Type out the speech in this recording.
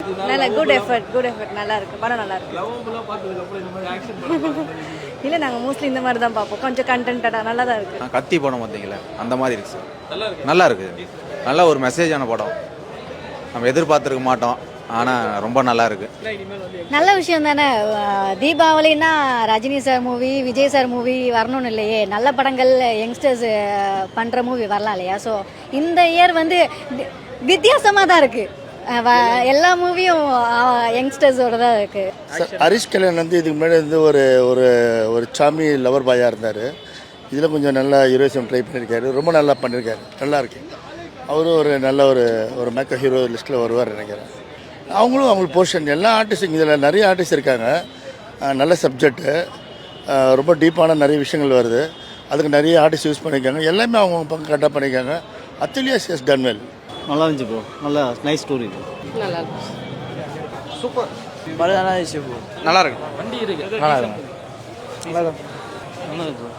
நல்ல good effort நல்லா இருக்கு படம் நல்லா இருக்கு. இல்லை நாங்கள் மோஸ்ட்லி இந்த மாதிரி தான் பார்ப்போம், கொஞ்சம் கண்டென்ட்டடாக நல்லா தான் இருக்குது. கத்தி படம் பார்த்தீங்களா அந்த மாதிரி இருக்கு சார், நல்லா இருக்குது. நல்ல ஒரு மெசேஜான படம், நம்ம எதிர்பார்த்துருக்க மாட்டோம், ஆனால் ரொம்ப நல்லா இருக்கு. நல்ல விஷயம் தானே. தீபாவளின்னா Rajini sir movie, Vijay sir movie வரணும்னு இல்லையே, நல்ல படங்கள் யங்ஸ்டர்ஸ் பண்ணுற மூவி வரலாம் இல்லையா. ஸோ இந்த இயர் வந்து வித்தியாசமாக தான் இருக்குது. எல்லா மூவியும் யங்ஸ்டர்ஸோட தான் இருக்குது. ஹரிஷ் கல்யாண் வந்து இதுக்கு முன்னாடி வந்து ஒரு ஒரு ஒரு சாமி லவர் பாயாக இருந்தார். இதில் கொஞ்சம் நல்லா ஹீரோயிசம் ட்ரை பண்ணியிருக்காரு, ரொம்ப நல்லா பண்ணியிருக்காரு, நல்லா இருக்கு. அவரும் ஒரு நல்ல ஒரு மேக்கப் ஹீரோ லிஸ்ட்டில் வருவார் நினைக்கிறேன். அவங்களுக்கு போர்ஷன் எல்லா ஆர்டிஸ்டும் இதில் நிறைய ஆர்டிஸ்ட் இருக்காங்க. நல்ல சப்ஜெக்டு, ரொம்ப டீப்பான நிறைய விஷயங்கள் வருது. அதுக்கு நிறைய ஆர்டிஸ்ட் யூஸ் பண்ணியிருக்காங்க. எல்லாமே அவங்க பங்கு கரெக்டாக பண்ணியிருக்காங்க. அத்திலியாஸ் எஸ் டன் வெல். நல்லா இருந்துச்சு ப்ரோ, நல்லா நைஸ் ஸ்டோரி. நல்லா இருக்கு, சூப்பர். நல்லா இருக்கு, வண்டி இருக்கு, நல்லா இருக்கு, நல்லா இருக்கு, நல்லா இருக்கு ப்ரோ.